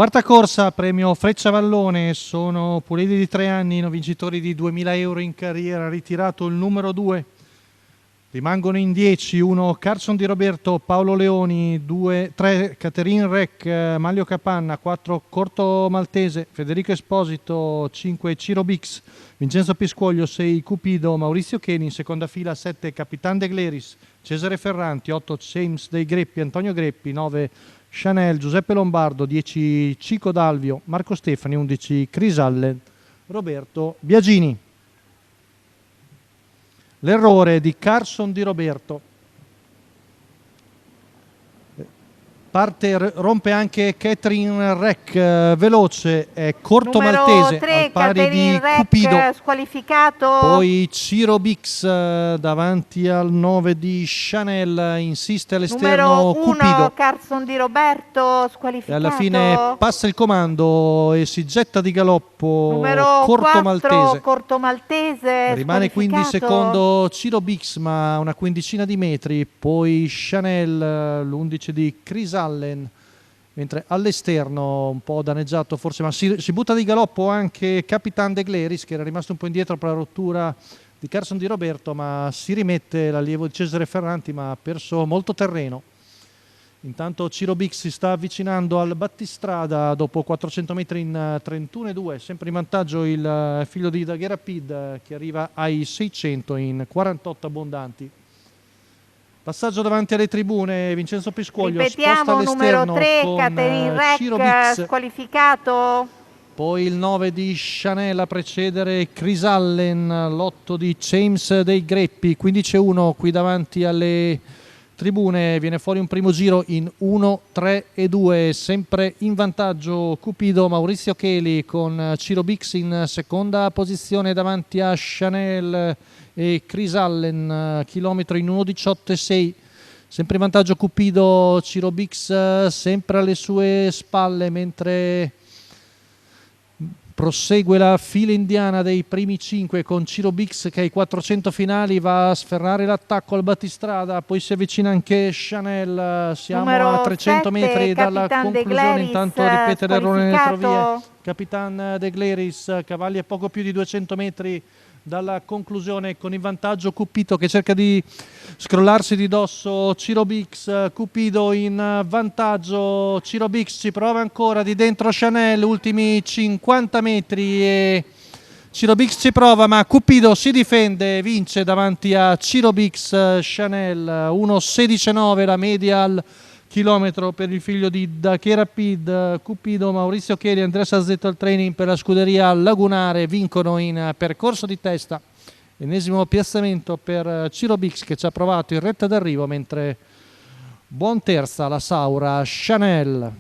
Quarta corsa, premio Frecciavallone, sono puliti di 3 anni, vincitori di 2000 euro in carriera, ritirato il numero 2. Rimangono in 10, 1 Carson Di Roberto, Paolo Leoni, 3 Caterine Rec, Maglio Capanna, 4 Corto Maltese, Federico Esposito, 5 Ciro Bix, Vincenzo Piscuoglio, 6 Cupido, Maurizio Cheni, in seconda fila 7 Capitan De Gleris, Cesare Ferranti, 8 James dei Greppi, Antonio Greppi, 9 Chanel, Giuseppe Lombardo, 10 Cico Dalvio, Marco Stefani, 11 Chris Allen, Roberto Biagini. L'errore di Carson Di Roberto. Rompe anche Catherine Rec, veloce, è Corto numero Maltese 3, al pari Catherine di Rec, Cupido, squalificato. poi Ciro Bix davanti al 9 di Chanel, insiste all'esterno numero 1, Cupido Carson Di Roberto, e squalificato. alla fine passa il comando e si getta di galoppo numero Corto 4, Maltese. Corto Maltese, Rimane quindi secondo Ciro Bix, ma una quindicina di metri, poi Chanel, l'11 di Chris Allen, mentre all'esterno un po' danneggiato forse, ma si butta di galoppo anche Capitan De Gleris, che era rimasto un po' indietro per la rottura di Carson Di Roberto, ma si rimette l'allievo di Cesare Ferranti, ma ha perso molto terreno. Intanto Ciro Bix si sta avvicinando al battistrada dopo 400 metri in 31,2, sempre in vantaggio il figlio di Daghera Pid, che arriva ai 600 in 48 abbondanti. Passaggio davanti alle tribune, Vincenzo Piscuoglio sposta all'esterno numero 3, con Catherine Ciro Rec, Bix, squalificato. poi il 9 di Chanel a precedere Chris Allen, l'8 di James dei Greppi, 15-1 qui davanti alle tribune. Viene fuori un primo giro in 1-3-2, sempre in vantaggio Cupido, Maurizio Cheli con Ciro Bix in seconda posizione davanti a Chanel e Chris Allen, chilometro in 1:18,6. Sempre in vantaggio Cupido, Ciro Bix sempre alle sue spalle, mentre prosegue la fila indiana dei primi 5 con Ciro Bix che ai 400 finali va a sferrare l'attacco al battistrada, poi si avvicina anche Chanel, siamo numero a 300 7, metri dalla Capitan conclusione. De Gleris, intanto ripete l'errore nelle retrovie squalificato. Capitan De Gleris, cavalli a poco più di 200 metri dalla conclusione, con il vantaggio Cupido che cerca di scrollarsi di dosso Ciro Bix, Cupido in vantaggio, Ciro Bix ci prova ancora di dentro Chanel, ultimi 50 metri e Ciro Bix ci prova, ma Cupido si difende, vince davanti a Ciro Bix. Chanel 1:16,9 la media al chilometro per il figlio di Daghera Pid. Cupido, Maurizio Cheli, Andrea Sazzetto al training per la scuderia Lagunare vincono in percorso di testa. Ennesimo piazzamento per Ciro Bix che ci ha provato in retta d'arrivo, mentre buon terza la Saura Chanel.